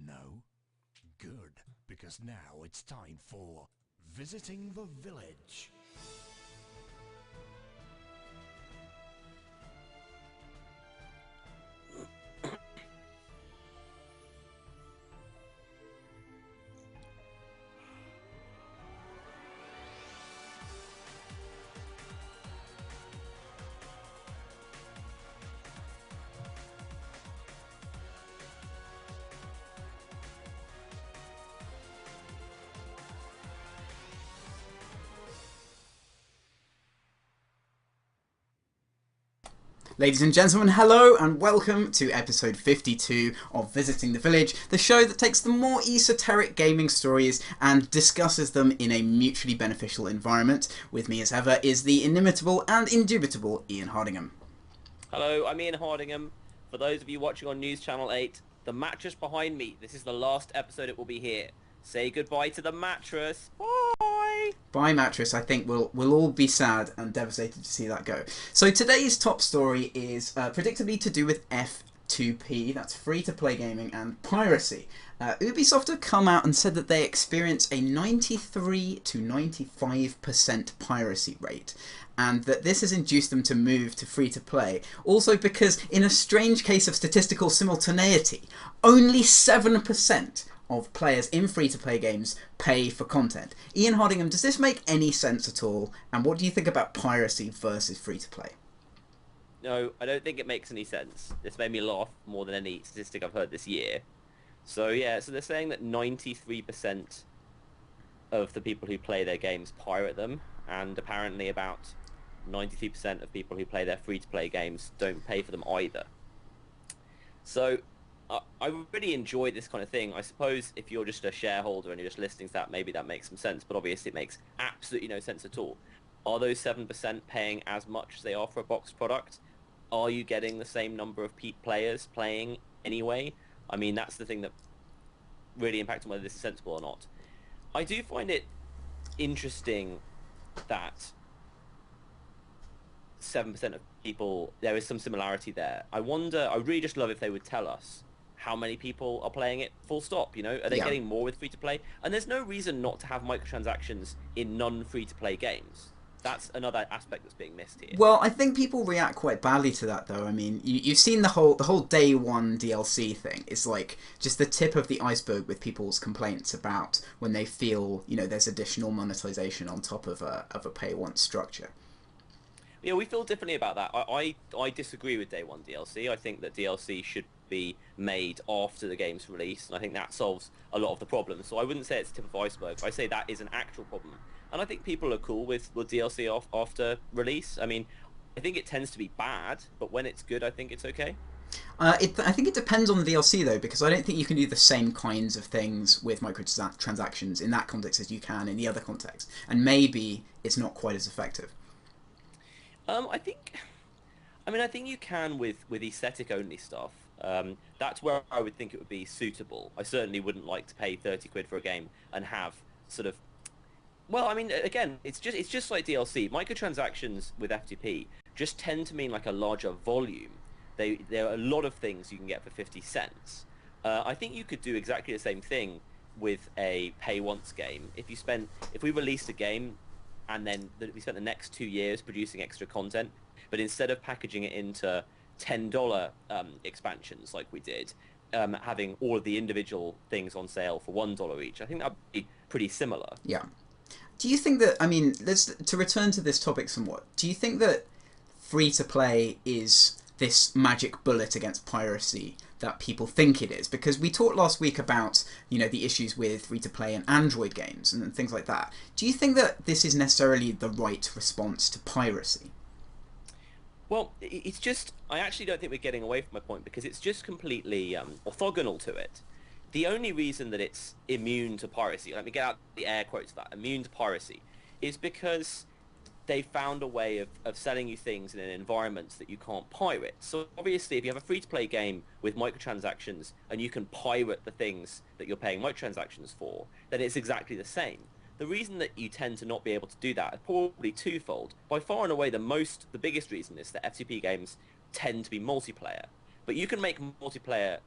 No? Good, because now it's time for Visiting the Village. Ladies and gentlemen, hello and welcome to episode 52 of Visiting the Village, the show that takes the more esoteric gaming stories and discusses them in a mutually beneficial environment. With me as ever is the inimitable and indubitable Ian Hardingham. Hello, I'm Ian Hardingham. For those of you watching on News Channel 8, the mattress behind me, this is the last episode it will be here. Say goodbye to the mattress. Bye! Bye mattress, I think we'll all be sad and devastated to see that go. So today's top story is predictably to do with F2P, that's free-to-play gaming, and piracy. Ubisoft have come out and said that they experience a 93 to 95% piracy rate, and that this has induced them to move to free-to-play. Also because, in a strange case of statistical simultaneity, only 7% of players in free-to-play games pay for content. Ian Hardingham, does this make any sense at all? And what do you think about piracy versus free-to-play? No, I don't think it makes any sense. This made me laugh more than any statistic I've heard this year. So yeah, so they're saying that 93% of the people who play their games pirate them, and apparently about 93% of people who play their free-to-play games don't pay for them either. So I really enjoy this kind of thing. I suppose if you're just a shareholder and you're just listening to that, maybe that makes some sense, but obviously it makes absolutely no sense at all. Are those 7% paying as much as they are for a boxed product? Are you getting the same number of players playing anyway? I mean, that's the thing that really impacts on whether this is sensible or not. I do find it interesting that 7% of people, there is some similarity there. I really just love if they would tell us how many people are playing it, full stop, you know? Are they getting more with free-to-play? And there's no reason not to have microtransactions in non-free-to-play games. That's another aspect that's being missed here. Well, I think people react quite badly to that, though. I mean, you've seen the whole day one DLC thing. It's like just the tip of the iceberg with people's complaints about when they feel, you know, there's additional monetization on top of a pay once structure. Yeah, we feel differently about that. I disagree with day one DLC. I think that DLC should be made after the game's release, and I think that solves a lot of the problems. So I wouldn't say it's tip of iceberg. I say that is an actual problem. And I think people are cool with DLC after release. I mean, I think it tends to be bad, but when it's good, I think it's okay. I think it depends on the DLC, though, because I don't think you can do the same kinds of things with microtransactions in that context as you can in the other context. And maybe it's not quite as effective. I think, I think you can with aesthetic only stuff. That's where I would think it would be suitable. I certainly wouldn't like to pay 30 quid for a game and have sort of, well, I mean, again, it's just like DLC. Microtransactions with FTP just tend to mean like a larger volume. There are a lot of things you can get for 50 cents. I think you could do exactly the same thing with a pay once game. If we released a game and then we spent the next 2 years producing extra content, but instead of packaging it into $10 expansions like we did, having all of the individual things on sale for $1 each, I think that would be pretty similar. Yeah. Do you think that, I mean, to return to this topic somewhat, do you think that free-to-play is this magic bullet against piracy that people think it is? Because we talked last week about, you know, the issues with free-to-play and Android games and things like that. Do you think that this is necessarily the right response to piracy? Well, it's just, I actually don't think we're getting away from my point because it's just completely orthogonal to it. The only reason that it's immune to piracy, let me get out the air quotes for that, immune to piracy, is because they found a way of selling you things in an environment that you can't pirate. So obviously, if you have a free-to-play game with microtransactions and you can pirate the things that you're paying microtransactions for, then it's exactly the same. The reason that you tend to not be able to do that is probably twofold. By far and away, the biggest reason is that FTP games tend to be multiplayer. But you can make multiplayer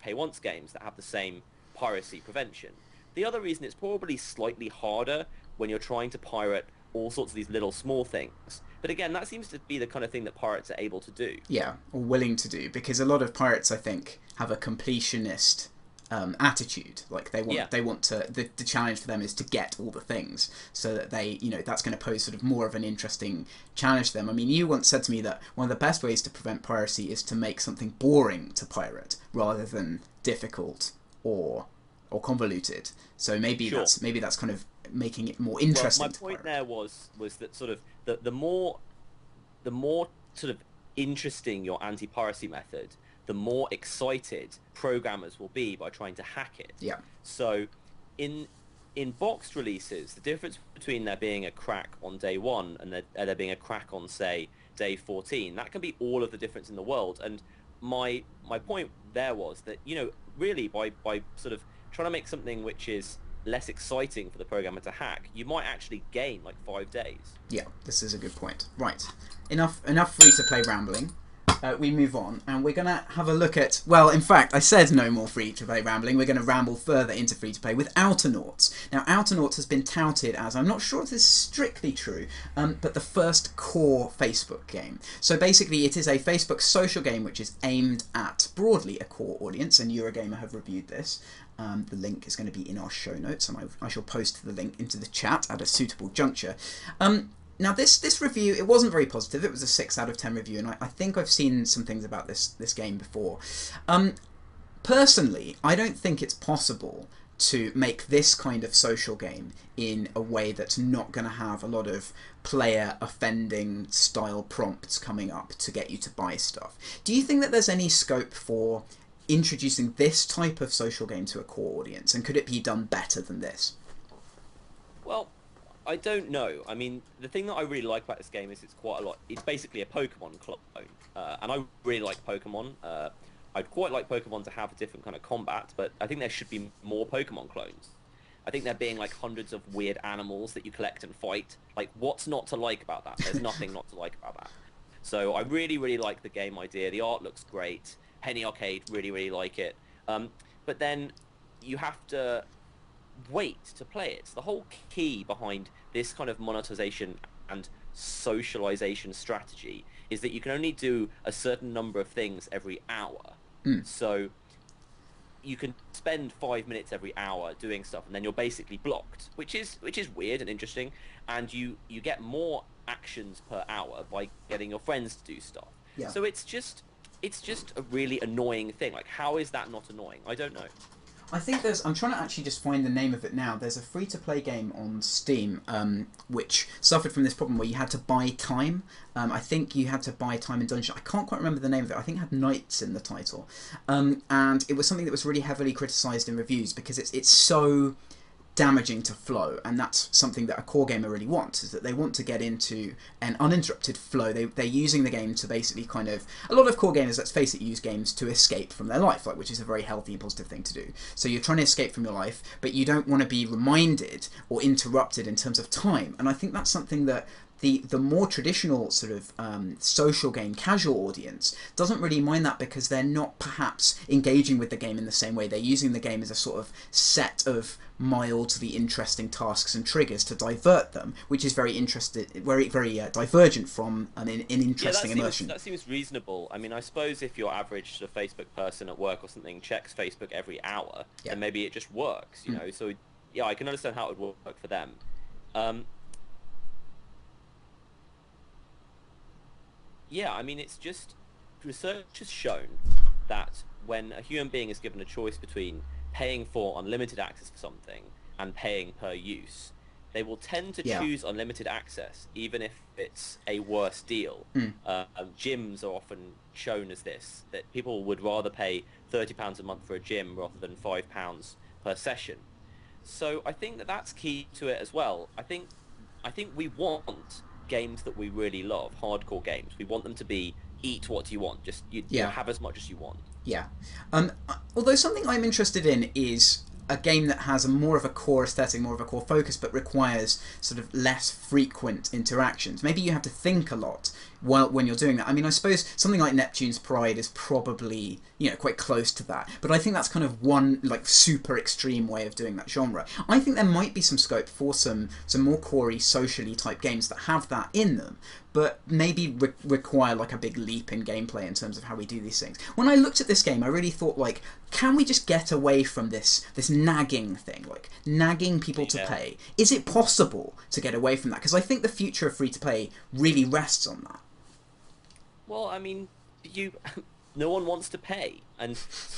pay once games that have the same piracy prevention. The other reason it's probably slightly harder when you're trying to pirate all sorts of these little small things. But again, that seems to be the kind of thing that pirates are able to do. Yeah, or willing to do, because a lot of pirates, I think, have a completionist attitude. Like they want to. The challenge for them is to get all the things, so that they, that's going to pose sort of more of an interesting challenge to them. I mean, you once said to me that one of the best ways to prevent piracy is to make something boring to pirate rather than difficult or convoluted. So maybe that's kind of making it more interesting. Well, my point there was that sort of the more sort of interesting your anti-piracy method, the more excited programmers will be by trying to hack it. Yeah. So in boxed releases, the difference between there being a crack on day 1 and there being a crack on, say, day 14, that can be all of the difference in the world. And my point there was that, really by sort of trying to make something which is less exciting for the programmer to hack, you might actually gain like 5 days. Yeah, this is a good point. Right, enough free-to-play rambling. We move on, and we're going to have a look at... Well, in fact, I said no more free-to-play rambling. We're going to ramble further into free-to-play with Outernauts. Now, Outernauts has been touted as, I'm not sure if this is strictly true, but the first core Facebook game. So basically, it is a Facebook social game which is aimed at, broadly, a core audience, and Eurogamer have reviewed this. The link is going to be in our show notes, and I shall post the link into the chat at a suitable juncture. Now, this review, it wasn't very positive. It was a 6 out of 10 review, and I think I've seen some things about this game before. Personally, I don't think it's possible to make this kind of social game in a way that's not going to have a lot of player offending style prompts coming up to get you to buy stuff. Do you think that there's any scope for introducing this type of social game to a core audience, and could it be done better than this? Well, I don't know. I mean, the thing that I really like about this game is it's basically a Pokemon clone, and I really like Pokemon. I'd quite like Pokemon to have a different kind of combat, but I think there should be more Pokemon clones. I think there being like hundreds of weird animals that you collect and fight. Like, what's not to like about that? There's nothing not to like about that. So I really, really like the game idea. The art looks great. Penny Arcade, really, really like it. But then you have to wait to play it. So the whole key behind this kind of monetization and socialization strategy is that you can only do a certain number of things every hour. So you can spend 5 minutes every hour doing stuff, and then you're basically blocked, which is weird and interesting. And you get more actions per hour by getting your friends to do stuff. Yeah. So it's just a really annoying thing. Like, how is that not annoying? I don't know. I think I'm trying to actually just find the name of it now. There's a free-to-play game on Steam which suffered from this problem where you had to buy time. I think you had to buy time in Dungeon. I can't quite remember the name of it. I think it had Knights in the title. And it was something that was really heavily criticised in reviews because it's so damaging to flow, and that's something that a core gamer really wants, is that they want to get into an uninterrupted flow. They're using the game to basically kind of... A lot of core gamers, let's face it, use games to escape from their life, which is a very healthy and positive thing to do. So you're trying to escape from your life, but you don't want to be reminded or interrupted in terms of time. And I think that's something that the more traditional sort of social game casual audience doesn't really mind that, because they're not perhaps engaging with the game in the same way. They're using the game as a sort of set of mildly interesting tasks and triggers to divert them, which is very divergent from an interesting immersion. That seems reasonable. I mean, I suppose if your average sort of Facebook person at work or something checks Facebook every hour, then maybe it just works, you know. So yeah, I can understand how it would work for them. Yeah, I mean, it's just, research has shown that when a human being is given a choice between paying for unlimited access for something and paying per use, they will tend to choose unlimited access, even if it's a worse deal. Gyms are often shown as this, that people would rather pay £30 a month for a gym rather than £5 per session. So I think that that's key to it as well. I think we want games that we really love, hardcore games. We want them to be eat what you want, just you have as much as you want. Yeah. Although something I'm interested in is a game that has more of a core aesthetic, more of a core focus, but requires sort of less frequent interactions. Maybe you have to think a lot when you're doing that. I mean, I suppose something like Neptune's Pride is probably, you know, quite close to that, but I think that's kind of one like super extreme way of doing that genre. I think there might be some scope for some more corey, socially type games that have that in them, but maybe require like a big leap in gameplay in terms of how we do these things. When I looked at this game, I really thought, like, can we just get away from this nagging thing, like nagging people to pay? Is it possible to get away from that? Because I think the future of free to play really rests on that. Well, I mean, no one wants to pay, and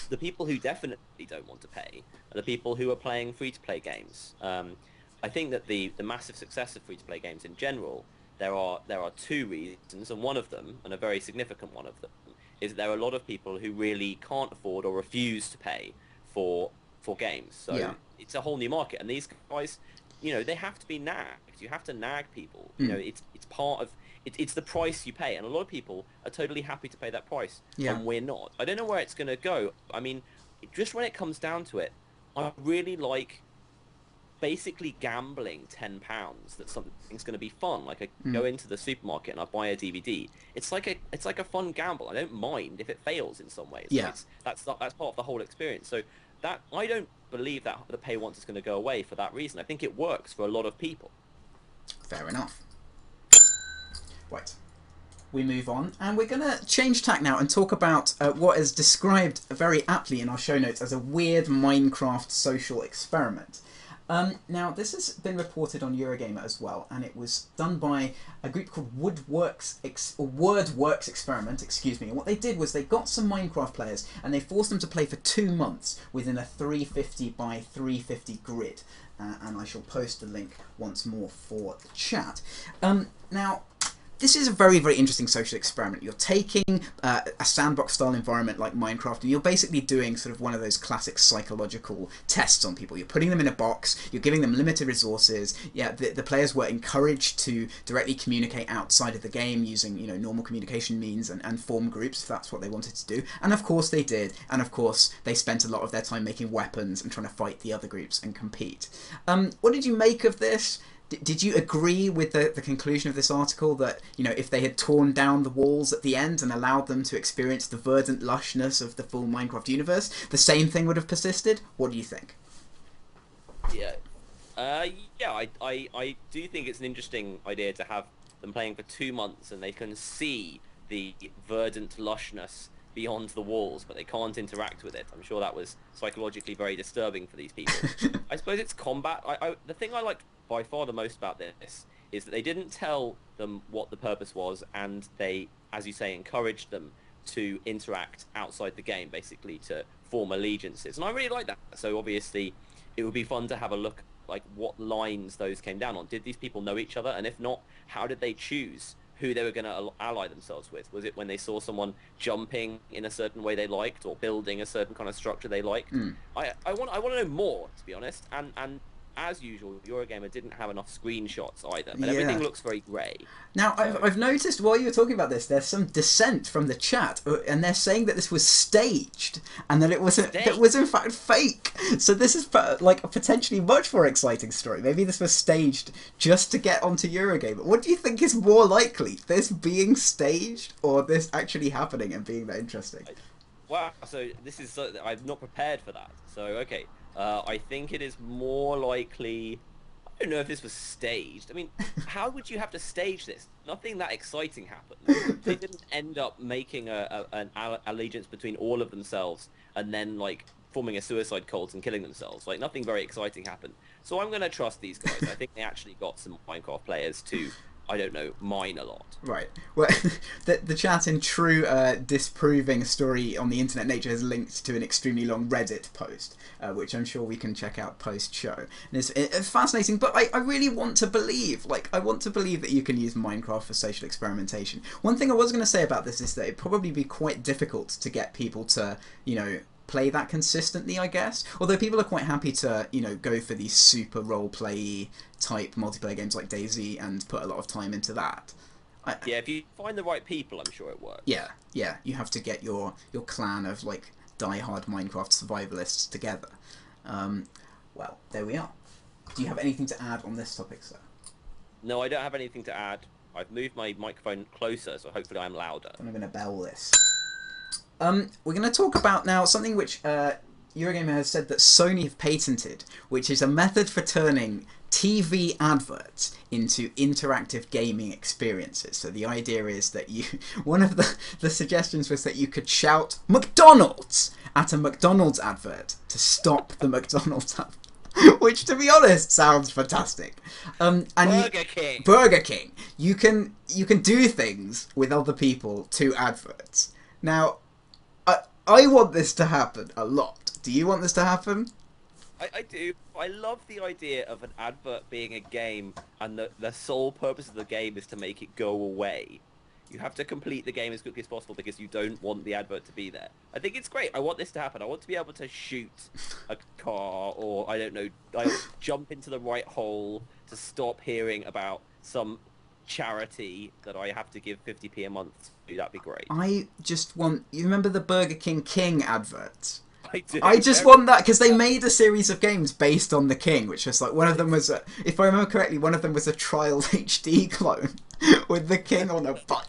the people who definitely don't want to pay are the people who are playing free-to-play games. I think that the massive success of free-to-play games in general, there are two reasons, and one of them, and a very significant one of them, is that there are a lot of people who really can't afford or refuse to pay for games. So it's a whole new market, and these guys, you know, they have to be nagged. You have to nag people. You know, it's part of... It's the price you pay, and a lot of people are totally happy to pay that price, and we're not. I don't know where it's going to go. I mean, just when it comes down to it, I really like basically gambling £10 that something's going to be fun. Like I go into the supermarket and I buy a DVD. It's like a fun gamble. I don't mind if it fails in some ways. Yeah, that's part of the whole experience. So that I don't believe that the pay once is going to go away for that reason. I think it works for a lot of people. Fair enough. Right, we move on, and we're going to change tack now and talk about what is described very aptly in our show notes as a weird Minecraft social experiment. Now, this has been reported on Eurogamer as well, and it was done by a group called Wordworks Experiment, excuse me. And what they did was they got some Minecraft players, and they forced them to play for 2 months within a 350 by 350 grid. And I shall post the link once more for the chat. Now, this is a very, very interesting social experiment. You're taking a sandbox-style environment like Minecraft, and you're basically doing sort of one of those classic psychological tests on people. You're putting them in a box, you're giving them limited resources. Yeah, the players were encouraged to directly communicate outside of the game using, you know, normal communication means and form groups if that's what they wanted to do. And of course they did. And of course they spent a lot of their time making weapons and trying to fight the other groups and compete. What did you make of this? Did you agree with the conclusion of this article that, you know, if they had torn down the walls at the end and allowed them to experience the verdant lushness of the full Minecraft universe, the same thing would have persisted? What do you think? Yeah, I do think it's an interesting idea to have them playing for 2 months and they can see the verdant lushness beyond the walls, but they can't interact with it. I'm sure that was psychologically very disturbing for these people. I suppose it's combat. The thing I liked by far the most about this is that they didn't tell them what the purpose was, and they, as you say, encouraged them to interact outside the game, basically to form allegiances. And I really like that. So obviously it would be fun to have a look like what lines those came down on. Did these people know each other? And if not, how did they choose who they were going to ally themselves with? Was it when they saw someone jumping in a certain way they liked, or building a certain kind of structure they liked? I want to know more, to be honest. And as usual, Eurogamer didn't have enough screenshots either, but everything looks very grey. Now, I've noticed while you were talking about this, there's some dissent from the chat, and they're saying that this was staged, and that it was in fact fake. So this is like a potentially much more exciting story. Maybe this was staged just to get onto Eurogamer. What do you think is more likely, this being staged or this actually happening and being that interesting? Wow, so this is... I'm not prepared for that. So, okay. I think it is more likely... I don't know if this was staged. I mean, how would you have to stage this? Nothing that exciting happened. They didn't end up making an allegiance between all of themselves and then, like, forming a suicide cult and killing themselves. Like, nothing very exciting happened. So I'm going to trust these guys. I think they actually got some Minecraft players to... I don't know, mine a lot. Right. Well, the chat in true disproving story on the internet nature has linked to an extremely long Reddit post, which I'm sure we can check out post-show. And it's fascinating, but I really want to believe, that you can use Minecraft for social experimentation. One thing I was going to say about this is that it'd probably be quite difficult to get people to, you know, play that consistently, I guess. Although people are quite happy to, you know, go for these super role-play type multiplayer games like DayZ and put a lot of time into that. Yeah, if you find the right people, I'm sure it works. Yeah, you have to get your clan of, like, die-hard Minecraft survivalists together. Well, there we are. Do you have anything to add on this topic, sir? No, I don't have anything to add. I've moved my microphone closer, so hopefully I'm louder. I'm going to bell this. We're going to talk about now something which Eurogamer has said that Sony have patented, which is a method for turning TV adverts into interactive gaming experiences. So the idea is that one of the suggestions was that you could shout McDonald's at a McDonald's advert to stop the McDonald's advert. Which, to be honest, sounds fantastic. And Burger King. You can do things with other people to adverts. Now, I want this to happen a lot. Do you want this to happen? I do. I love the idea of an advert being a game, and the sole purpose of the game is to make it go away. You have to complete the game as quickly as possible because you don't want the advert to be there. I think it's great. I want this to happen. I want to be able to shoot a car or, I don't know, jump into the right hole to stop hearing about some charity that I have to give 50p a month to. That'd be great. I just want... You remember the Burger King adverts? I do. I just want that because they made a series of games based on the King, which was like one of them was, if I remember correctly, one of them was a Trials HD clone with the King on a bike.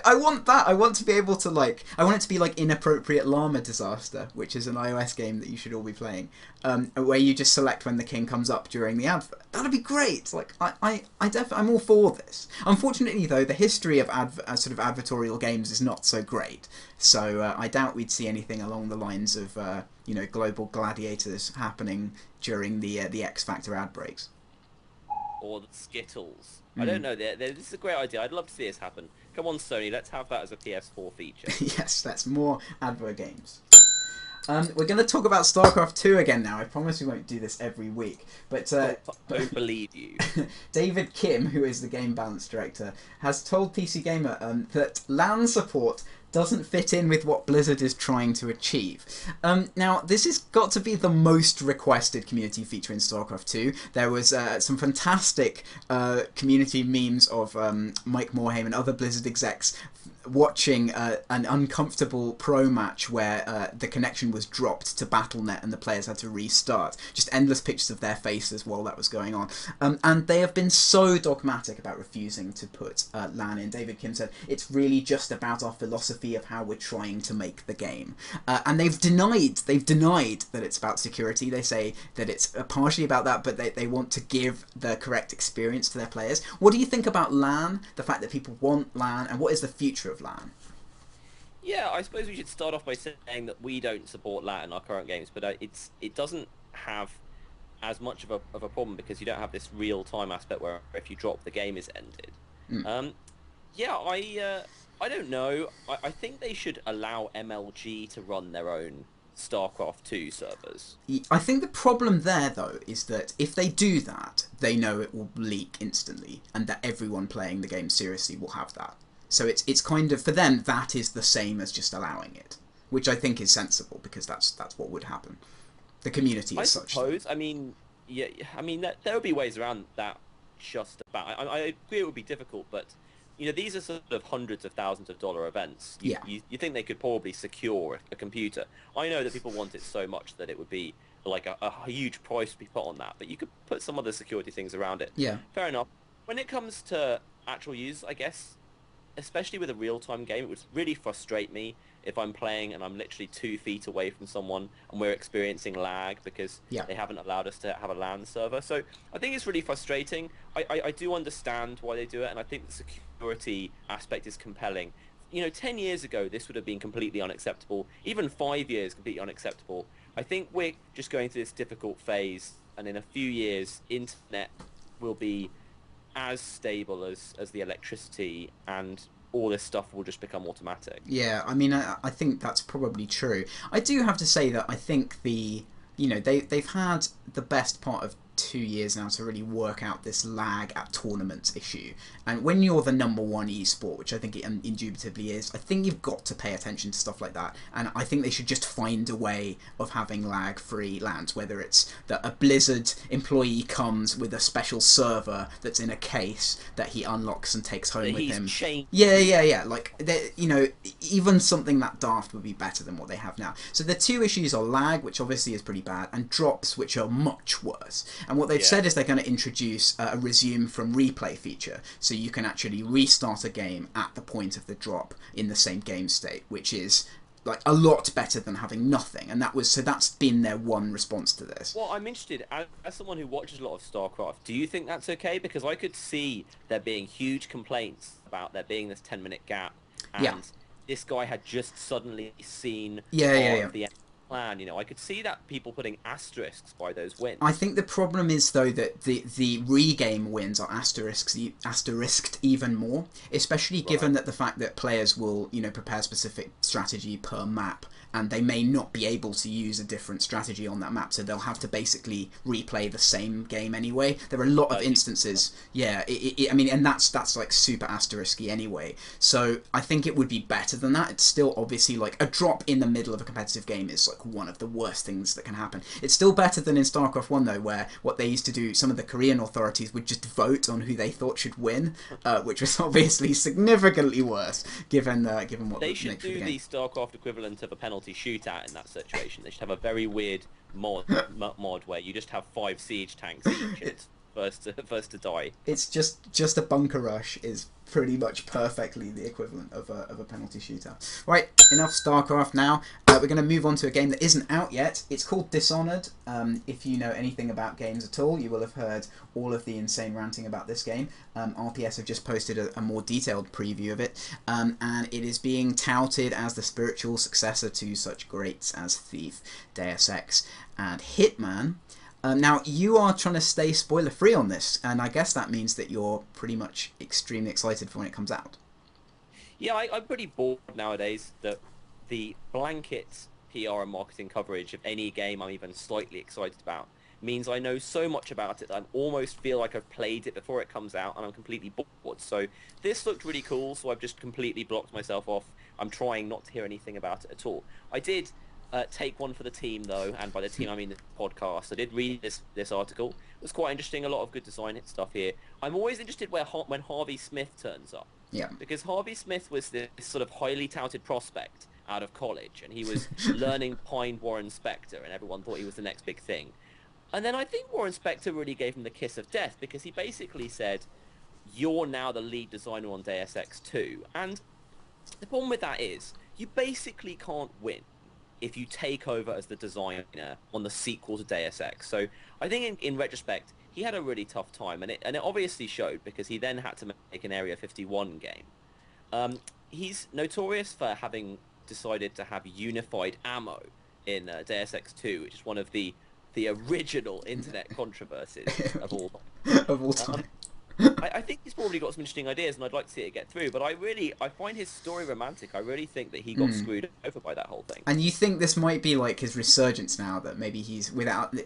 I want that. I want to be able to I want it to be like Inappropriate Llama Disaster, which is an iOS game that you should all be playing, where you just select when the King comes up during the advert. That'd be great. I'm all for this. Unfortunately, though, the history of sort of advertorial games is not so great. So I doubt we'd see anything along the lines of Global Gladiators happening during the X Factor ad breaks. Or the Skittles. I don't know. This is a great idea. I'd love to see this happen. Come on, Sony. Let's have that as a PS4 feature. Yes, that's more advert games. We're going to talk about StarCraft 2 again now. I promise we won't do this every week. But I don't believe you. David Kim, who is the Game Balance Director, has told PC Gamer that LAN support doesn't fit in with what Blizzard is trying to achieve. Now, this has got to be the most requested community feature in StarCraft 2. There was some fantastic community memes of Mike Morhaime and other Blizzard execs watching an uncomfortable pro match where the connection was dropped to Battle.net and the players had to restart. Just endless pictures of their faces while that was going on. And they have been so dogmatic about refusing to put LAN in. David Kim said, it's really just about our philosophy of how we're trying to make the game. And they've denied that it's about security. They say that it's partially about that, but they want to give the correct experience to their players. What do you think about LAN, the fact that people want LAN, and what is the future of LAN? Yeah, I suppose we should start off by saying that we don't support LAN in our current games, but it doesn't have as much of a problem because you don't have this real-time aspect where if you drop, the game is ended. Yeah, I don't know. I think they should allow MLG to run their own StarCraft 2 servers. I think the problem there, though, is that if they do that, they know it will leak instantly, and that everyone playing the game seriously will have that. So it's kind of, for them, that is the same as just allowing it, which I think is sensible because that's what would happen. The community is such. I suppose. I mean, yeah. I mean, there would be ways around that. Just about. I agree it would be difficult, but these are sort of hundreds of thousands of dollar events. You think they could probably secure a computer? I know that people want it so much that it would be like a huge price to be put on that, but you could put some other security things around it. Yeah. Fair enough. When it comes to actual use, I guess, especially with a real-time game, it would really frustrate me if I'm playing and I'm literally 2 feet away from someone and we're experiencing lag because they haven't allowed us to have a LAN server. So I think it's really frustrating. I do understand why they do it, and I think the security aspect is compelling. 10 years ago, this would have been completely unacceptable. Even 5 years, completely unacceptable. I think we're just going through this difficult phase, and in a few years, internet will be as stable as the electricity, and all this stuff will just become automatic. Yeah, I mean, I think that's probably true. I do have to say that I think they've had the best part of 2 years now to really work out this lag at tournaments issue. And when you're the number one esport, which I think it indubitably is, I think you've got to pay attention to stuff like that. And I think they should just find a way of having lag-free LANs, whether it's that a Blizzard employee comes with a special server that's in a case that he unlocks and takes home with him. Yeah. Like, you know, even something that daft would be better than what they have now. So the two issues are lag, which obviously is pretty bad, and drops, which are much worse. And what they've said is they're going to introduce a resume from replay feature, so you can actually restart a game at the point of the drop in the same game state, which is like a lot better than having nothing. And that's been their one response to this. Well, I'm interested, as someone who watches a lot of StarCraft, do you think that's okay? Because I could see there being huge complaints about there being this 10-minute gap, and this guy had just suddenly seen part of the plan. You know, I could see that people putting asterisks by those wins. I think the problem is, though, that the regame wins are asterisked even more, especially given that the fact that players will, you know, prepare specific strategy per map, and they may not be able to use a different strategy on that map, so they'll have to basically replay the same game anyway. There are a lot of instances, I mean, and that's like super asterisky anyway. So I think it would be better than that. It's still obviously like a drop in the middle of a competitive game is like one of the worst things that can happen. It's still better than in StarCraft 1 though, where what they used to do, some of the Korean authorities would just vote on who they thought should win, which was obviously significantly worse given what they should do the StarCraft equivalent of a penalty shootout in that situation. They should have a very weird mod where you just have 5 siege tanks each, and it's first to die. It's just a bunker rush is pretty much perfectly the equivalent of a penalty shootout. Right, enough StarCraft now. We're going to move on to a game that isn't out yet. It's called Dishonored. If you know anything about games at all, you will have heard all of the insane ranting about this game. RPS have just posted a more detailed preview of it, and it is being touted as the spiritual successor to such greats as Thief, Deus Ex, and Hitman. Now, you are trying to stay spoiler-free on this, and I guess that means that you're pretty much extremely excited for when it comes out. Yeah, I'm pretty bored nowadays that the blanket PR and marketing coverage of any game I'm even slightly excited about means I know so much about it that I almost feel like I've played it before it comes out, and I'm completely bored. So this looked really cool, so I've just completely blocked myself off. I'm trying not to hear anything about it at all. I did take one for the team, though, and by the team I mean the podcast. I did read this article. It was quite interesting, a lot of good design stuff here. I'm always interested when Harvey Smith turns up. Yeah. Because Harvey Smith was this sort of highly touted prospect out of college, and he was learning behind Warren Spector, and everyone thought he was the next big thing. And then I think Warren Spector really gave him the kiss of death, because he basically said, "You're now the lead designer on Deus Ex 2. And the problem with that is, you basically can't win if you take over as the designer on the sequel to Deus Ex. So I think in retrospect, he had a really tough time, and it obviously showed, because he then had to make an Area 51 game. He's notorious for having decided to have unified ammo in Deus Ex 2, which is one of the original internet controversies of all time. I think he's probably got some interesting ideas, and I'd like to see it get through, but I find his story romantic. I really think that he got screwed over by that whole thing. And you think this might be like his resurgence now, that maybe he's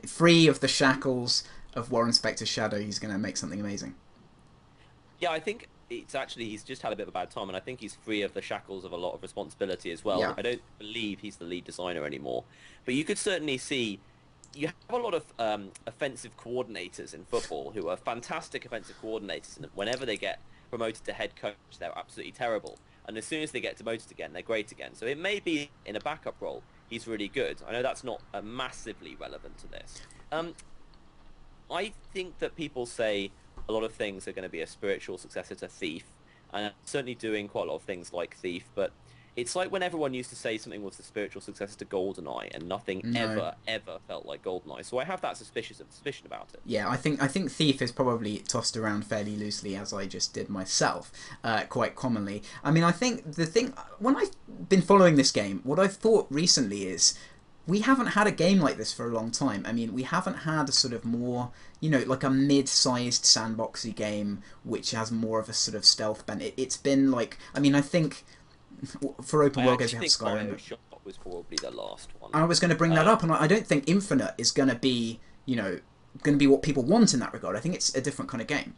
free of the shackles of Warren Spector's shadow, he's going to make something amazing? Yeah, I think he's just had a bit of a bad time, and I think he's free of the shackles of a lot of responsibility as well. Yeah. I don't believe he's the lead designer anymore, but you could certainly see you have a lot of offensive coordinators in football who are fantastic offensive coordinators, and whenever they get promoted to head coach, they're absolutely terrible. And as soon as they get demoted again, they're great again. So it may be in a backup role, he's really good. I know that's not massively relevant to this. I think that people say a lot of things are going to be a spiritual successor to Thief, and I'm certainly doing quite a lot of things like Thief, but it's like when everyone used to say something was the spiritual successor to GoldenEye, and nothing ever felt like GoldenEye. So I have that suspicion about it. Yeah, I think Thief is probably tossed around fairly loosely, as I just did myself, quite commonly. I mean, I think the thing, when I've been following this game, what I've thought recently is, we haven't had a game like this for a long time. I mean, we haven't had a sort of more, you know, like a mid-sized sandboxy game which has more of a sort of stealth bent. It's been like, I mean, I think for open world games we have Skyrim. BioShock was probably the last one. I was going to bring that up, and I don't think Infinite is going to be, you know, going to be what people want in that regard. I think it's a different kind of game.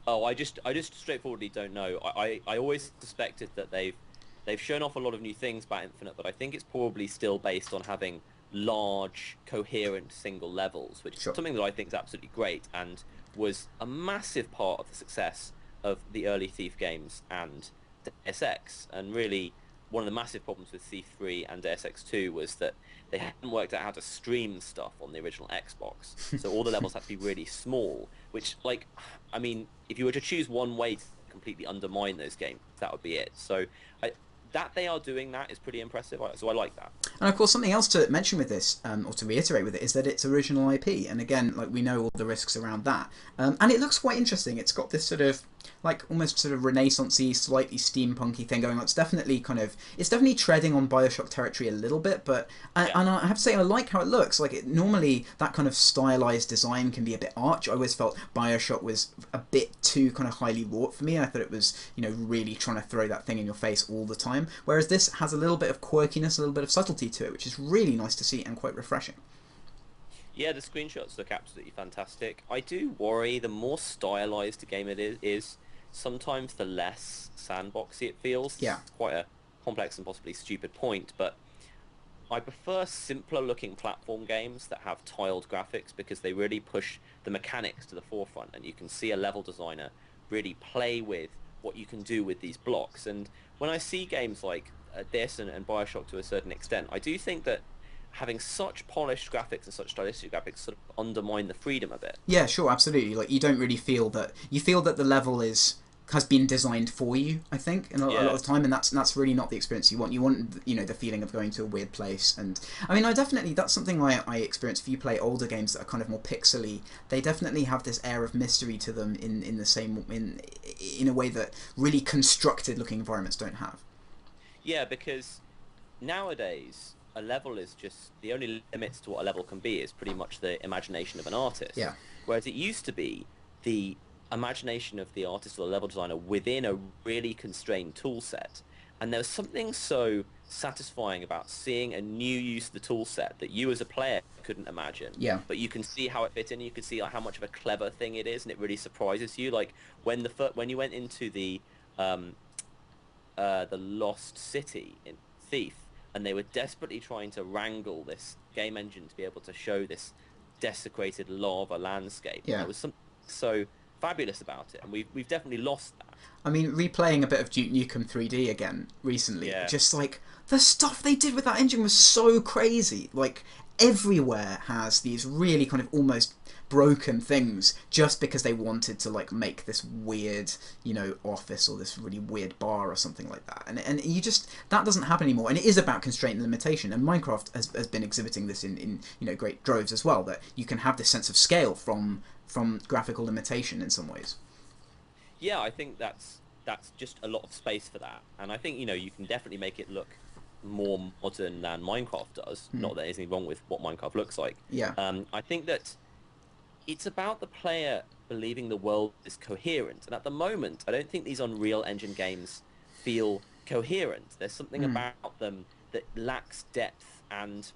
Oh, I just straightforwardly don't know. I always suspected that they've shown off a lot of new things about Infinite, but I think it's probably still based on having large, coherent single levels, which is Sure. something that I think is absolutely great and was a massive part of the success of the early Thief games and Deus Ex. And really, one of the massive problems with Thief 3 and Deus Ex 2 was that they hadn't worked out how to stream stuff on the original Xbox. So all the levels had to be really small, which, like, I mean, if you were to choose one way to completely undermine those games, that would be it. So that they are doing that is pretty impressive. So I like that. And of course, something else to mention with this, or to reiterate with it, is that it's original IP. And again, like we know all the risks around that. And it looks quite interesting. It's got this sort of, like, almost sort of Renaissance-y, slightly steampunky thing going on. It's definitely treading on Bioshock territory a little bit, but and I have to say I like how it looks. Like, normally that kind of stylized design can be a bit arch. I always felt Bioshock was a bit too kind of highly wrought for me. I thought it was, really trying to throw that thing in your face all the time. Whereas this has a little bit of quirkiness, a little bit of subtlety to it, which is really nice to see and quite refreshing. Yeah, the screenshots look absolutely fantastic. I do worry the more stylized a game it is, sometimes the less sandboxy it feels. Yeah. It's quite a complex and possibly stupid point, but I prefer simpler looking platform games that have tiled graphics because they really push the mechanics to the forefront, and you can see a level designer really play with what you can do with these blocks. And when I see games like this and Bioshock to a certain extent, I do think that having such polished graphics and such stylistic graphics sort of undermine the freedom a bit. Yeah, sure, absolutely. Like, you don't really feel that. You feel that the level has been designed for you, I think, a lot of the time, and that's really not the experience you want. You want, the feeling of going to a weird place. And I mean, that's something I experience. If you play older games that are kind of more pixely, they definitely have this air of mystery to them in the same in a way that really constructed looking environments don't have. Yeah, because nowadays a level is just the only limits to what a level can be is pretty much the imagination of an artist. Yeah. Whereas it used to be the imagination of the artist or the level designer within a really constrained tool set. And there was something so satisfying about seeing a new use of the tool set that you as a player couldn't imagine. Yeah. But you can see how it fits in. You can see like how much of a clever thing it is, and it really surprises you. Like when you went into the Lost City in Thief, and they were desperately trying to wrangle this game engine to be able to show this desecrated lava landscape. Yeah. There was something so fabulous about it, and we've definitely lost that. I mean, replaying a bit of Duke Nukem 3D again recently, Yeah. just like the stuff they did with that engine was so crazy. Like, everywhere has these really kind of almost broken things just because they wanted to like make this weird, office or this really weird bar or something like that. And you just, that doesn't happen anymore. And it is about constraint and limitation. And Minecraft has been exhibiting this in great droves as well, that you can have this sense of scale from graphical limitation in some ways. Yeah, I think that's just a lot of space for that, and I think you can definitely make it look more modern than Minecraft does. Not that there's anything wrong with what Minecraft looks like. Yeah. I think that it's about the player believing the world is coherent, and at the moment, I don't think these Unreal Engine games feel coherent. There's something about them that lacks depth and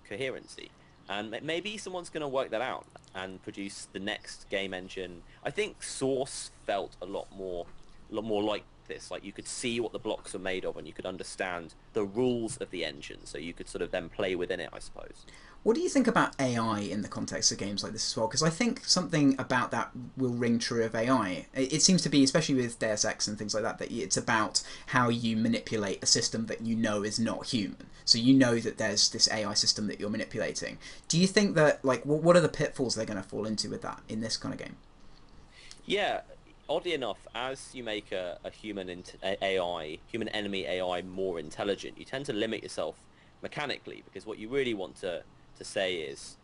coherency. And maybe someone's going to work that out and produce the next game engine. I think Source felt a lot more like this. Like you could see what the blocks were made of, and you could understand the rules of the engine, so you could sort of then play within it, I suppose. What do you think about AI in the context of games like this as well? Because I think something about that will ring true of AI. It seems to be, especially with Deus Ex and things like that, that it's about how you manipulate a system that you know is not human. So you know that there's this AI system that you're manipulating. Do you think that, like, what are the pitfalls they're going to fall into with that in this kind of game? Yeah, oddly enough, as you make a human enemy AI more intelligent, you tend to limit yourself mechanically, because what you really want to say is,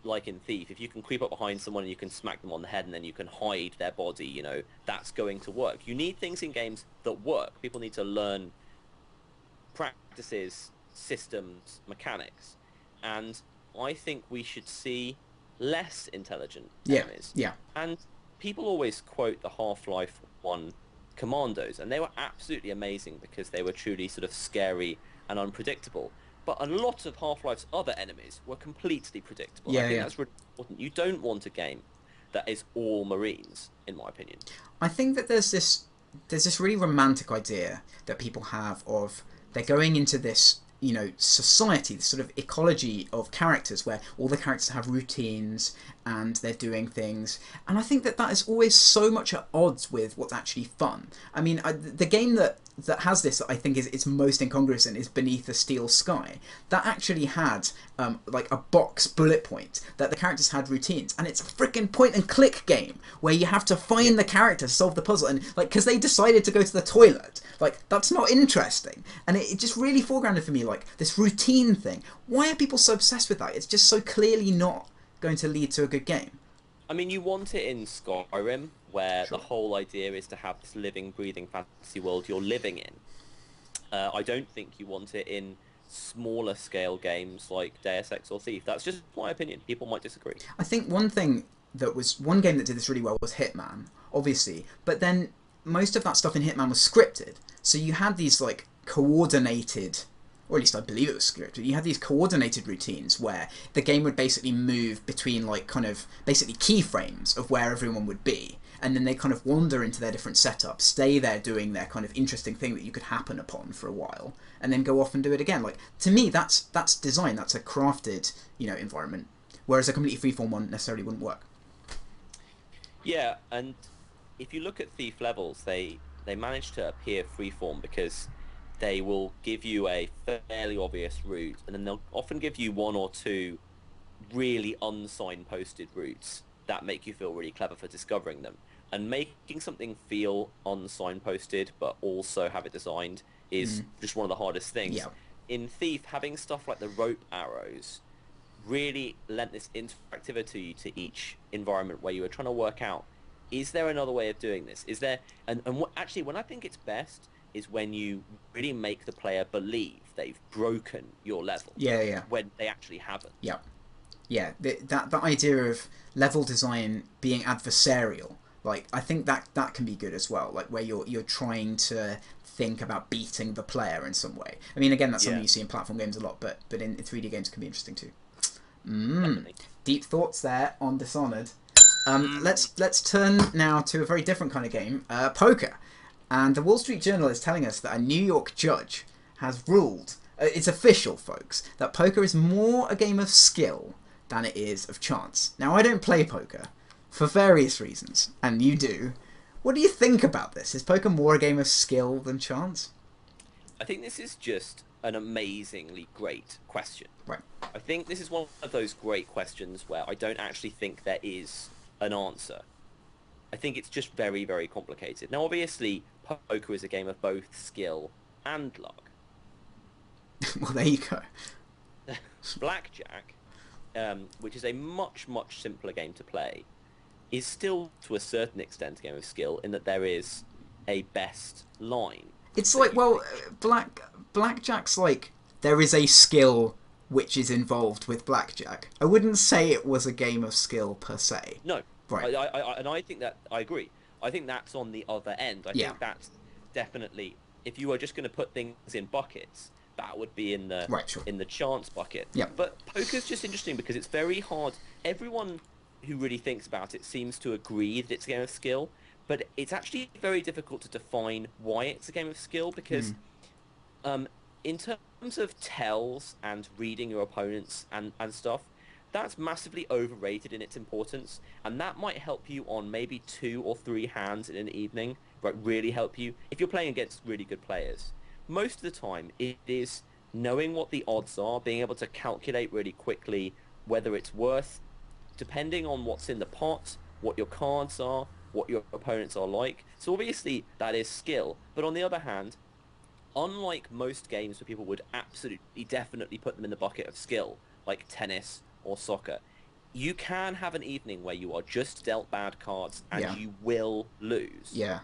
like in Thief, if you can creep up behind someone and you can smack them on the head and then you can hide their body, that's going to work. You need things in games that work. People need to learn practices, systems, mechanics, and I think we should see less intelligent enemies. Yeah. And people always quote the Half-Life 1 Commandos, and they were absolutely amazing because they were truly sort of scary and unpredictable. But a lot of Half-Life's other enemies were completely predictable. I Yeah, think yeah. that's really important. You don't want a game that is all Marines, in my opinion. I think that there's this really romantic idea that people have of they're going into this society, this sort of ecology of characters where all the characters have routines and they're doing things, and I think that is always so much at odds with what's actually fun. I mean, the game that has this that I think is it's most incongruous in is Beneath the Steel Sky. That actually had like a box bullet point that the characters had routines, and it's a freaking point and click game where you have to find the character, solve the puzzle, and like because they decided to go to the toilet, like that's not interesting, and it just really foregrounded for me like this routine thing. Why are people so obsessed with that? It's just so clearly not going to lead to a good game. I mean, you want it in Skyrim, where Sure. the whole idea is to have this living, breathing fantasy world you're living in. I don't think you want it in smaller scale games like Deus Ex or Thief. That's just my opinion. People might disagree. I think one game that did this really well was Hitman, obviously, but then most of that stuff in Hitman was scripted. So you had these like coordinated, or at least I believe it was scripted. You had these coordinated routines where the game would basically move between like kind of basically keyframes of where everyone would be, and then they kind of wander into their different setups, stay there doing their kind of interesting thing that you could happen upon for a while, and then go off and do it again. Like to me, that's design. That's a crafted environment, whereas a completely freeform one necessarily wouldn't work. Yeah, and if you look at Thief levels, they manage to appear freeform because they will give you a fairly obvious route, and then they'll often give you one or two really unsignposted routes that make you feel really clever for discovering them. And making something feel unsignposted but also have it designed is just one of the hardest things. Yeah. In Thief, having stuff like the rope arrows really lent this interactivity to each environment where you were trying to work out, is there another way of doing this? Is there... And actually, when I think it's best is when you really make the player believe they've broken your level. Yeah, yeah. When they actually haven't. Yeah. Yeah, that idea of level design being adversarial, like I think that can be good as well. Like where you're trying to think about beating the player in some way. I mean, again, that's something you see in platform games a lot, but in 3D games can be interesting too. Deep thoughts there on Dishonored. Let's turn now to a very different kind of game, poker. And the Wall Street Journal is telling us that a New York judge has ruled, it's official, folks, that poker is more a game of skill than it is of chance. Now, I don't play poker for various reasons, and you do. What do you think about this? Is poker more a game of skill than chance? I think this is just an amazingly great question. Right. I think this is one of those great questions where I don't actually think there is an answer. I think it's just very, very complicated. Now, obviously, poker is a game of both skill and luck. Well, there you go. Blackjack, which is a much, much simpler game to play, is still, to a certain extent, a game of skill in that there is a best line. It's like, well, blackjack's like, there is a skill which is involved with blackjack. I wouldn't say it was a game of skill per se. No. Right. And I think that, I agree. I think that's on the other end. I think that's definitely, if you were just going to put things in buckets, that would be in the in the chance bucket. Yeah. But poker's just interesting because it's very hard. Everyone who really thinks about it seems to agree that it's a game of skill, but it's actually very difficult to define why it's a game of skill because in terms of tells and reading your opponents and stuff, that's massively overrated in its importance, and that might help you on maybe 2 or 3 hands in an evening, but really help you if you're playing against really good players. Most of the time, it is knowing what the odds are, being able to calculate really quickly whether it's worth, depending on what's in the pot, what your cards are, what your opponents are like. So obviously, that is skill. But on the other hand, unlike most games where people would absolutely, definitely put them in the bucket of skill, like tennis or soccer, you can have an evening where you are just dealt bad cards and you will lose. Yeah.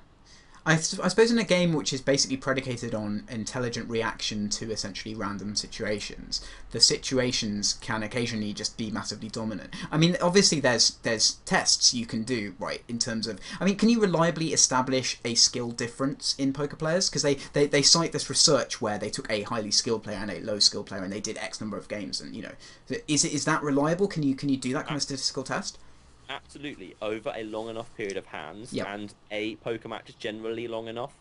I suppose in a game which is basically predicated on intelligent reaction to essentially random situations, the situations can occasionally just be massively dominant. I mean, obviously there's tests you can do, right, in terms of... I mean, can you reliably establish a skill difference in poker players? Because they cite this research where they took a highly skilled player and a low skilled player and they did X number of games, and, you know, is that reliable? Can you do that kind of statistical test? Absolutely, over a long enough period of hands, Yep. and a poker match is generally long enough.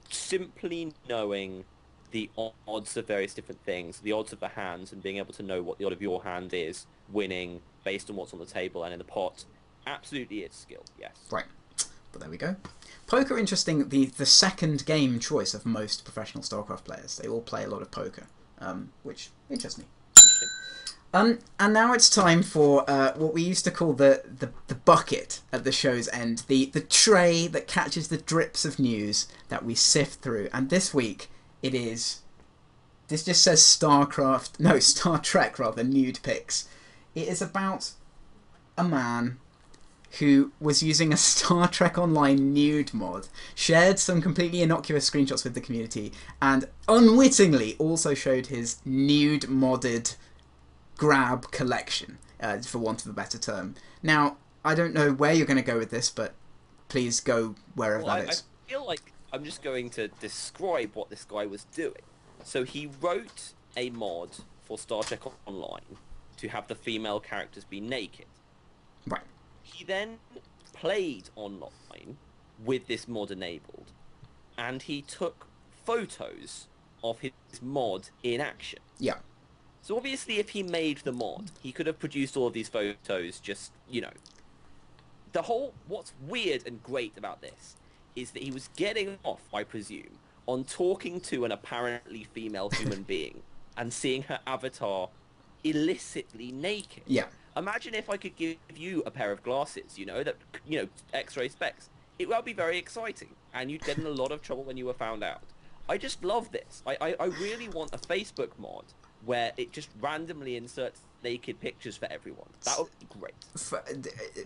Simply knowing the odds of various different things, the odds of the hands, and being able to know what the odd of your hand is winning based on what's on the table and in the pot, absolutely it's skill, yes. Right. But there we go. Poker, interesting, the second game choice of most professional StarCraft players. They all play a lot of poker, which interests me. Interesting. And now it's time for what we used to call the bucket at the show's end, the tray that catches the drips of news that we sift through. And this week it is, this just says Star Trek rather, nude pics. It is about a man who was using a Star Trek Online nude mod, shared some completely innocuous screenshots with the community, and unwittingly also showed his nude modded grab collection, for want of a better term. Now, I don't know where you're going to go with this, but please go wherever that is. I feel like I'm just going to describe what this guy was doing. So he wrote a mod for Star Trek Online to have the female characters be naked. Right. He then played online with this mod enabled, and he took photos of his mod in action. Yeah. So obviously if he made the mod, he could have produced all of these photos just, you know. What's weird and great about this is that he was getting off, I presume, on talking to an apparently female human being and seeing her avatar illicitly naked. Yeah. Imagine if I could give you a pair of glasses, X-ray specs. It would be very exciting, and you'd get in a lot of trouble when you were found out. I just love this. I really want a Facebook mod where it just randomly inserts naked pictures for everyone. That would be great.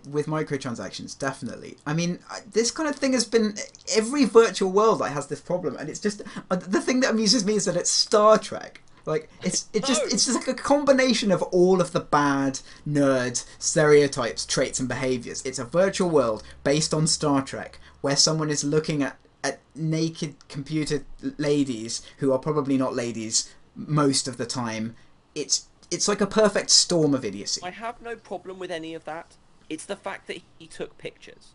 With microtransactions, definitely. I mean, this kind of thing has been... Every virtual world has this problem, and it's just... the thing that amuses me is that it's Star Trek. Like, it's just like a combination of all of the bad nerd stereotypes, traits, and behaviors. It's a virtual world based on Star Trek, where someone is looking at naked computer ladies who are probably not ladies most of the time. It's like a perfect storm of idiocy. I have no problem with any of that. It's the fact that he took pictures.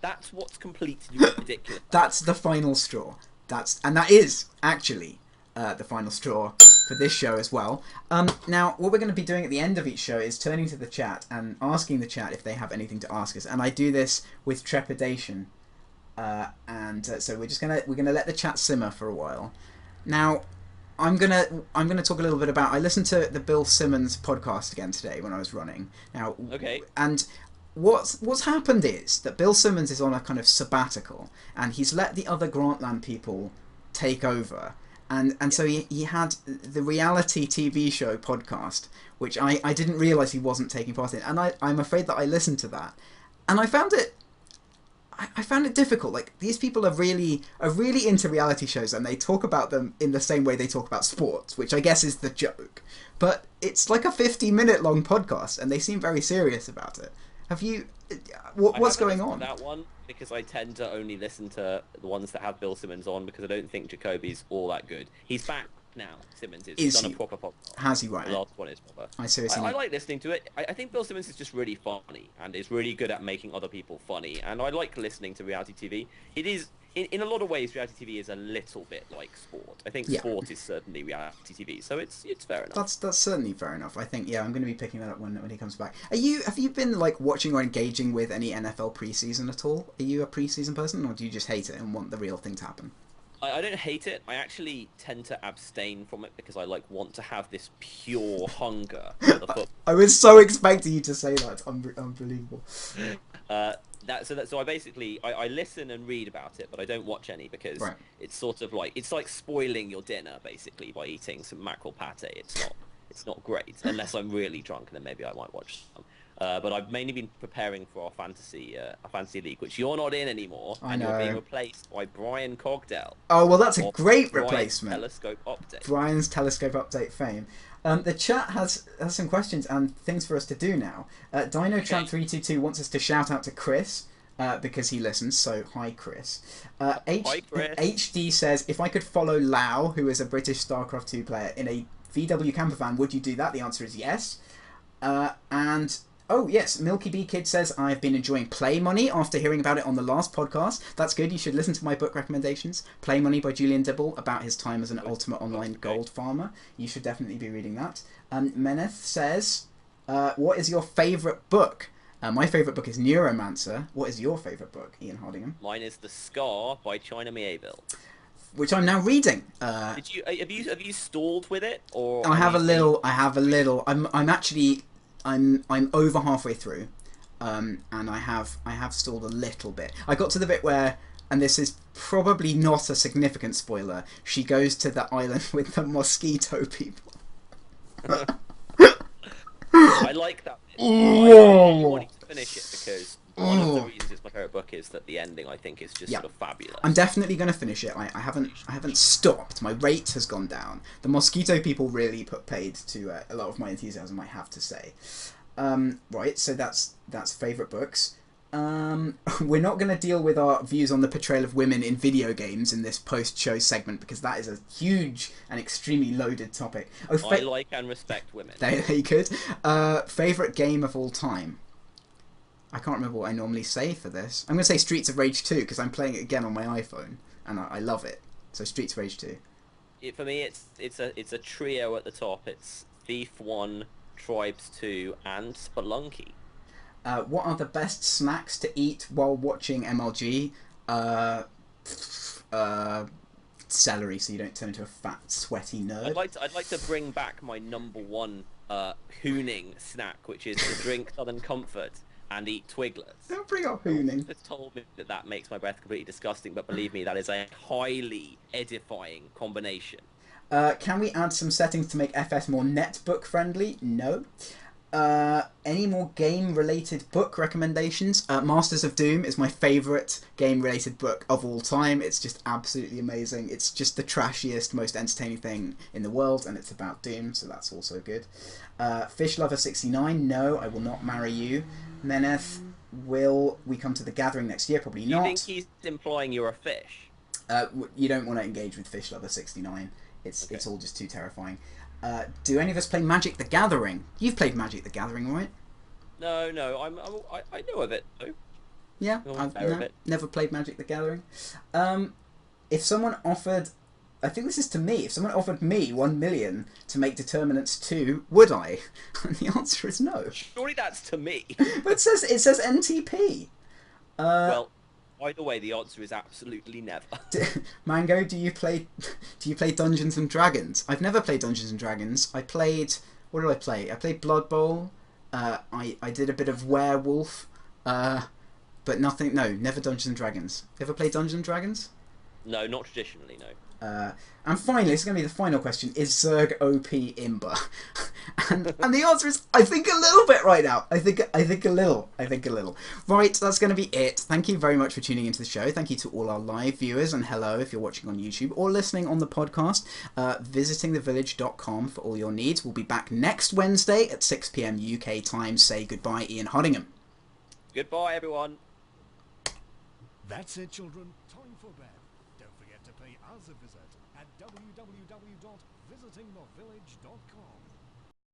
That's what's completely ridiculous. That's the final straw. That is actually the final straw for this show as well. Now, what we're going to be doing at the end of each show is turning to the chat and asking the chat if they have anything to ask us. And I do this with trepidation. So we're gonna let the chat simmer for a while. Now, I'm gonna talk a little bit about... I listened to the Bill Simmons podcast again today when I was running. Now, okay. And what's happened is that Bill Simmons is on a kind of sabbatical, and he's let the other Grantland people take over. And so he had the reality TV show podcast, which I didn't realise he wasn't taking part in. And I'm afraid that I listened to that, and I found it difficult. Like, these people are really into reality shows, and they talk about them in the same way they talk about sports, which I guess is the joke. But it's like a 50-minute long podcast, and they seem very serious about it. Have you... What's going on? That one, because I tend to only listen to the ones that have Bill Simmons on, because I don't think Jacoby's all that good. He's back now, Simmons is. He's done a proper podcast. Has he, right? The last one is proper. I like listening to it. I think Bill Simmons is just really funny, and is really good at making other people funny, and I like listening to reality TV. It is... In a lot of ways, reality TV is a little bit like sport. I think sport is certainly reality TV, so it's fair enough. That's certainly fair enough. I think, yeah, I'm going to be picking that up when he comes back. Have you been like watching or engaging with any NFL preseason at all? Are you a preseason person, or do you just hate it and want the real thing to happen? I don't hate it. I actually tend to abstain from it because I want to have this pure hunger for the football. I was so expecting you to say that. Unbelievable. So I basically I listen and read about it, but I don't watch any because right. It's sort of like spoiling your dinner basically by eating some mackerel pate. It's not great unless I'm really drunk, and then maybe I might watch some. But I've mainly been preparing for our fantasy league, which you're not in anymore, I and you're being know. replaced by Brian Cogdell Oh, well, that's a of great Brian's replacement. Telescope Update. Brian's Telescope Update fame. The chat has some questions and things for us to do now. DinoTramp322 wants us to shout out to Chris because he listens, so hi Chris. Hi, Chris. HD says, if I could follow Lau, who is a British StarCraft 2 player, in a VW campervan, would you do that? The answer is yes. And oh yes, Milky Bee Kid says, I've been enjoying Play Money after hearing about it on the last podcast. That's good. You should listen to my book recommendations. Play Money by Julian Dibble, about his time as an ultimate online gold farmer. You should definitely be reading that. Meneth says, what is your favourite book? My favourite book is Neuromancer. What is your favourite book, Ian Hardingham? Mine is The Scar by China Mieville. Which I'm now reading. Did you have you stalled with it, or I have a little. I'm over halfway through, and I have stalled a little bit. I got to the bit where, and this is probably not a significant spoiler, she goes to the island with the mosquito people. I like that bit. I wanted to finish it because one of the reasons it's my favourite book is that the ending, I think, is just sort of fabulous. I'm definitely going to finish it. I haven't stopped. My rate has gone down. The mosquito people really put paid to a lot of my enthusiasm, I have to say. Right, so that's favourite books. We're not going to deal with our views on the portrayal of women in video games in this post-show segment because that is a huge and extremely loaded topic. I like and respect women. There you could. Favourite game of all time? I can't remember what I normally say for this. I'm going to say Streets of Rage 2 because I'm playing it again on my iPhone and I love it. So Streets of Rage 2. For me, it's a trio at the top. It's Thief 1, Tribes 2, and Spelunky. What are the best snacks to eat while watching MLG? Celery, so you don't turn into a fat, sweaty nerd. I'd like to bring back my number one hooning snack, which is to drink Southern Comfort and eat Twiglets. Don't bring up hooning. It's told me that makes my breath completely disgusting, but believe me, that is a highly edifying combination. Can we add some settings to make FS more netbook friendly? No. Any more game-related book recommendations? Masters of Doom is my favourite game-related book of all time. It's just absolutely amazing. It's just the trashiest, most entertaining thing in the world, and it's about Doom, so that's also good. Fish Lover 69, no, I will not marry you. Meneth, will we come to the gathering next year? Probably not. Do you think he's implying you're a fish? You don't want to engage with Fish Lover 69. It's all just too terrifying. Do any of us play Magic the Gathering? You've played Magic the Gathering, right? No, I know of it though. Yeah, I've never played Magic the Gathering. If someone offered, I think this is to me, if someone offered me 1 million to make Determinants 2, would I? And the answer is no. Surely that's to me. But it says NTP. Well, either way, the answer is absolutely never. Mango, do you play Dungeons and Dragons? I've never played Dungeons and Dragons. What did I play? I played Blood Bowl. I did a bit of Werewolf. But nothing. No, never Dungeons and Dragons. Ever played Dungeons and Dragons? No, not traditionally. No. And finally, this is going to be the final question: is Zerg OP Imba? and the answer is, I think a little bit right now. I think a little. Right, that's going to be it. Thank you very much for tuning into the show. Thank you to all our live viewers, and hello if you're watching on YouTube or listening on the podcast. Visitingthevillage.com for all your needs. We'll be back next Wednesday at 6 PM UK time. Say goodbye, Ian Hardingham. Goodbye, everyone. That's it, children. Time for bed. Don't forget to pay us a visit at www.visitingthevillage.com.